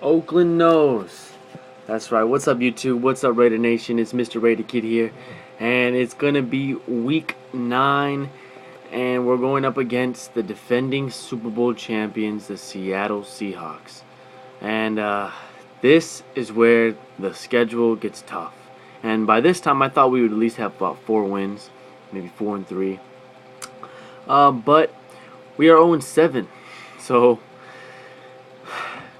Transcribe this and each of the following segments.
Oakland knows. That's right. What's up, YouTube? What's up, Raider Nation? It's Mr. Raider Kid here, and it's gonna be Week 9, and we're going up against the defending Super Bowl champions, the Seattle Seahawks. And this is where the schedule gets tough. And by this time, I thought we would at least have about 4 wins, maybe 4 and 3. But we are 0-7, so.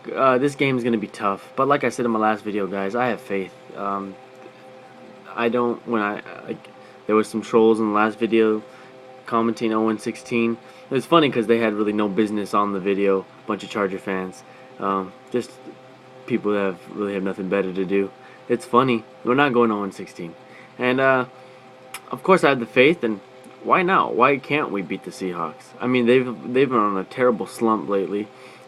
This game is going to be tough, but like I said in my last video, guys, I have faith. I don't, there was some trolls in the last video commenting 0-16. It was funny because they had really no business on the video, a bunch of Charger fans, just people that really have nothing better to do. It's funny, we're not going 0-16, and of course I have the faith, and why now? Why can't we beat the Seahawks? I mean, they've been on a terrible slump lately.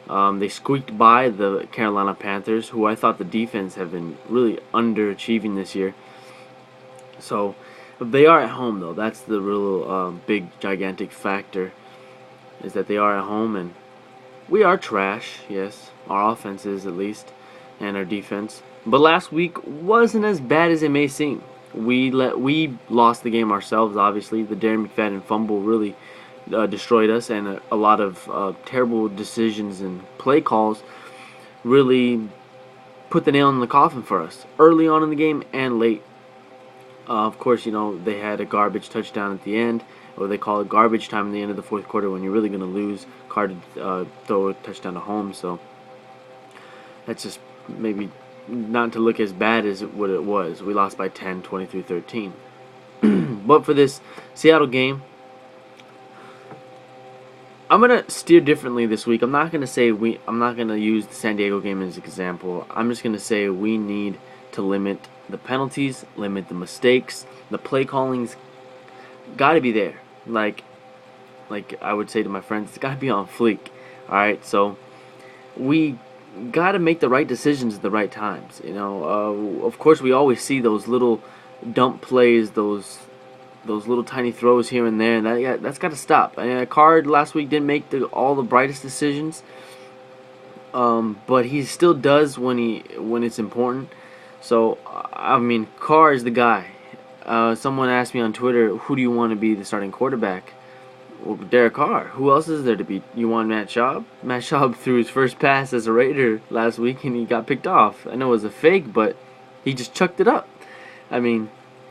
They squeaked by the Carolina Panthers, who I thought the defense have been really underachieving this year. So they are at home, though. That's the real big, gigantic factor, is that they are at home, and we are trash. Yes, our offense is at least, and our defense. But last week wasn't as bad as it may seem. We lost the game ourselves. Obviously, the Darren McFadden fumble really destroyed us, and a lot of terrible decisions and play calls really put the nail in the coffin for us early on in the game and late. Of course, you know, they had a garbage touchdown at the end, or they call it garbage time in the end of the fourth quarter when you're really going to lose. Carter throw a touchdown to home, so that's just maybe not to look as bad as what it was. We lost by 10, 23-13. But for this Seattle game, I'm gonna steer differently this week. I'm not gonna use the San Diego game as an example. I'm just gonna say we need to limit the penalties, limit the mistakes. The play calling's got to be there. Like I would say to my friends, it's got to be on fleek. All right, so we got to make the right decisions at the right times. You know, of course we always see those little dump plays, those little tiny throws here and there, and that's got to stop. And Card last week didn't make all the brightest decisions, but he still does when it's important. So I mean, Carr is the guy. Someone asked me on Twitter, who do you want to be the starting quarterback? Well, Derek Carr. Who else is there to be? You want Matt Schaub? Matt Schaub threw his first pass as a Raider last week, and he got picked off. I know it was a fake, but he just chucked it up. I mean,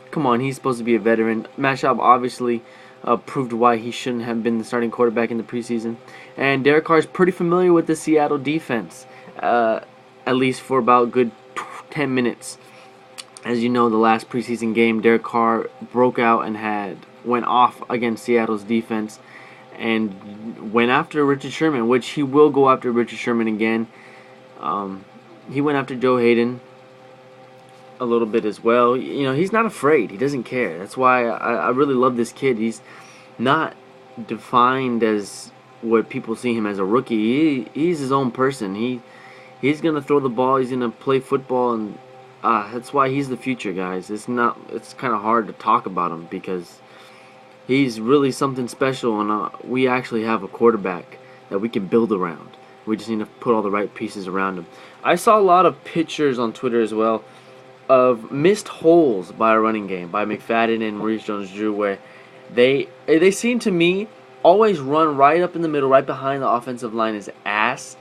come on, he's supposed to be a veteran. Matt Schaub obviously proved why he shouldn't have been the starting quarterback in the preseason. And Derek Carr is pretty familiar with the Seattle defense, at least for about a good 10 minutes. As you know, the last preseason game, Derek Carr broke out and went off against Seattle's defense and went after Richard Sherman, which he will go after Richard Sherman again. He went after Joe Hayden a little bit as well. You know, he's not afraid. He doesn't care. That's why I really love this kid. He's not defined as what people see him as a rookie. He's his own person. He's gonna throw the ball. He's gonna play football, and that's why he's the future, guys. It's kind of hard to talk about him because he's really something special, and we actually have a quarterback that we can build around. We just need to put all the right pieces around him. I saw a lot of pictures on Twitter as well of missed holes by a running game by McFadden and Maurice Jones-Drew, where they seem to me always run right up in the middle, right behind the offensive line's ass,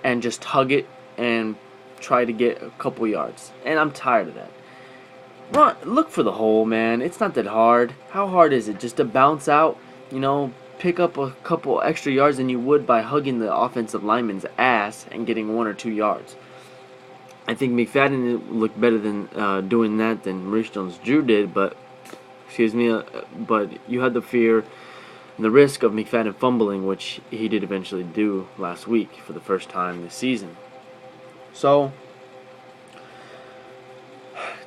and just hug it and try to get a couple yards. And I'm tired of that. Look for the hole, man. It's not that hard. How hard is it just to bounce out, you know, pick up a couple extra yards than you would by hugging the offensive lineman's ass and getting 1 or 2 yards? I think McFadden looked better than doing that than Maurice Jones-Drew did, but but you had the fear and the risk of McFadden fumbling, which he did eventually do last week for the first time this season. So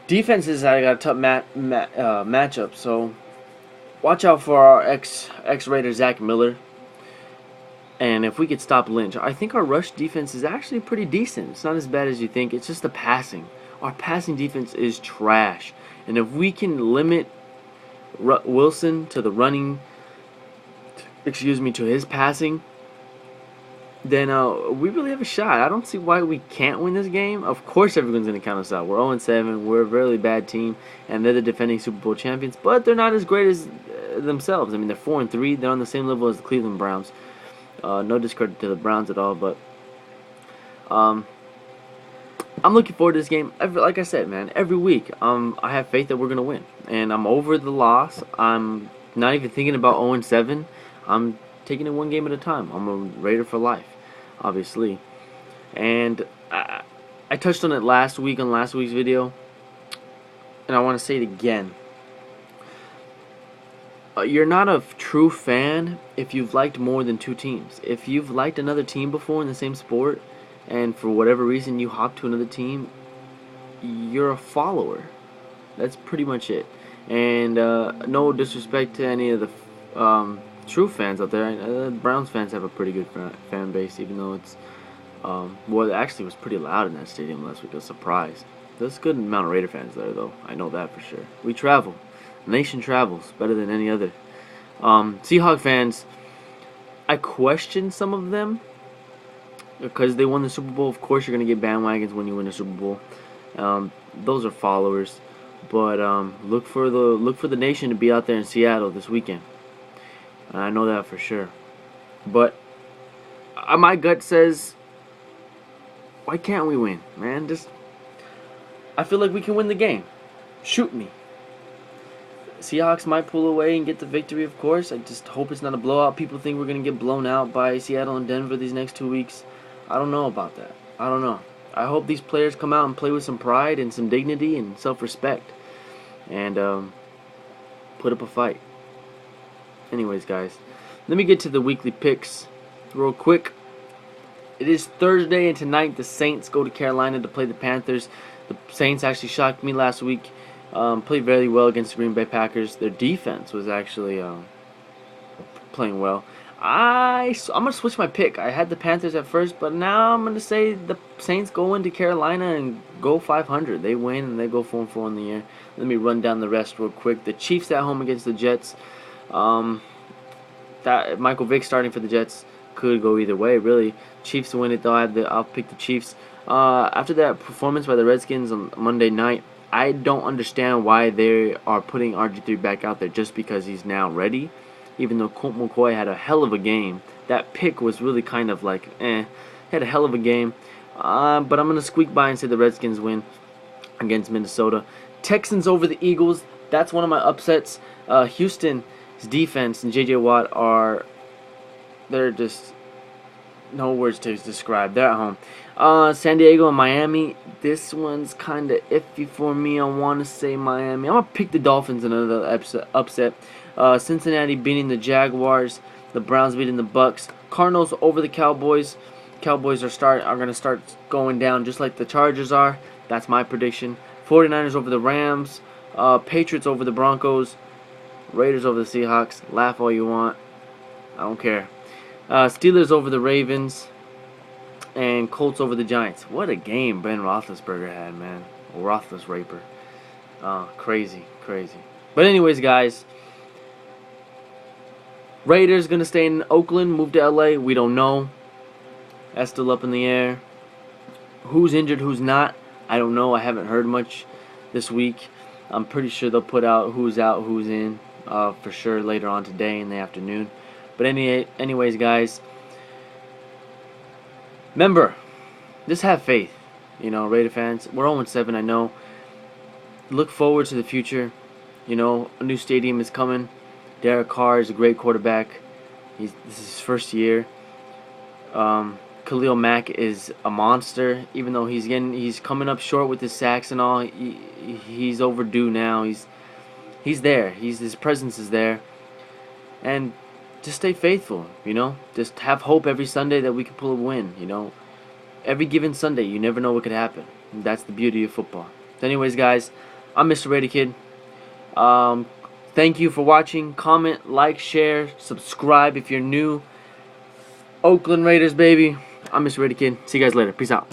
defenses, I got a tough matchup. So watch out for our ex-Raider Zach Miller. And if we could stop Lynch, I think our rush defense is actually pretty decent. It's not as bad as you think. It's just the passing. Our passing defense is trash. And if we can limit Wilson to the running, to his passing, then we really have a shot. I don't see why we can't win this game. Of course, everyone's going to count us out. We're 0-7. We're a really bad team, and they're the defending Super Bowl champions. But they're not as great as themselves. I mean, they're 4-3. They're on the same level as the Cleveland Browns. No discredit to the Browns at all, but I'm looking forward to this game. Like I said, man, every week I have faith that we're going to win, and I'm over the loss. I'm not even thinking about 0-7. I'm taking it one game at a time. I'm a Raider for life, obviously. And I touched on it last week on last week's video, and I want to say it again. You're not a true fan if you've liked more than two teams. If you've liked another team before in the same sport, and for whatever reason you hop to another team, you're a follower. That's pretty much it. And no disrespect to any of the true fans out there. Browns fans have a pretty good fan base, even though it's well, it actually was pretty loud in that stadium last week. I was surprised. There's a good amount of Raider fans there, though. I know that for sure. We travel. The nation travels better than any other. Seahawks fans, I question some of them because they won the Super Bowl. Of course, you're gonna get bandwagons when you win a Super Bowl. Those are followers, but look for the nation to be out there in Seattle this weekend. And I know that for sure. But my gut says, why can't we win, man? I feel like we can win the game. Shoot me. Seahawks might pull away and get the victory, of course. I just hope it's not a blowout. People think we're going to get blown out by Seattle and Denver these next 2 weeks. I don't know about that. I don't know. I hope these players come out and play with some pride and some dignity and self-respect. And put up a fight. Anyways, guys, let me get to the weekly picks real quick. It is Thursday, and tonight the Saints go to Carolina to play the Panthers. The Saints actually shocked me last week. Played very well against the Green Bay Packers. Their defense was actually playing well. I'm going to switch my pick. I had the Panthers at first, but now I'm going to say the Saints go into Carolina and go 500. They win and they go 4-4 in the year. Let me run down the rest real quick. The Chiefs at home against the Jets. That Michael Vick starting for the Jets could go either way, really. Chiefs win it, though. I'll pick the Chiefs. After that performance by the Redskins on Monday night, I don't understand why they are putting RG3 back out there just because he's now ready. Even though Colt McCoy had a hell of a game, that pick was really kind of like, had a hell of a game. But I'm going to squeak by and say the Redskins win against Minnesota. Texans over the Eagles. That's one of my upsets. Houston's defense and J.J. Watt they're just no words to describe. They're at home. San Diego and Miami. This one's kind of iffy for me. I want to say Miami. I'm going to pick the Dolphins in another upset. Cincinnati beating the Jaguars. The Browns beating the Bucks. Cardinals over the Cowboys. Cowboys are going to start going down just like the Chargers are. That's my prediction. 49ers over the Rams. Patriots over the Broncos. Raiders over the Seahawks. Laugh all you want. I don't care. Steelers over the Ravens. And Colts over the Giants. What a game Ben Roethlisberger had, man. Roethlisberger. Crazy. But anyways, guys. Raiders going to stay in Oakland, move to LA. We don't know. That's still up in the air. Who's injured, who's not, I don't know. I haven't heard much this week. I'm pretty sure they'll put out, who's in, for sure later on today in the afternoon. But anyways, guys, remember, just have faith. You know, Raider fans, we're 0-7, I know. Look forward to the future. You know, a new stadium is coming. Derek Carr is a great quarterback. This is his first year. Khalil Mack is a monster. Even though he's coming up short with his sacks and all, he's overdue now. He's there. His presence is there. And just stay faithful, you know. Just have hope every Sunday that we can pull a win, you know. Every given Sunday, you never know what could happen. And that's the beauty of football. So anyways, guys, I'm Mr. Raider Kid. Thank you for watching. Comment, like, share, subscribe if you're new. Oakland Raiders, baby. I'm Mr. Raider Kid. See you guys later. Peace out.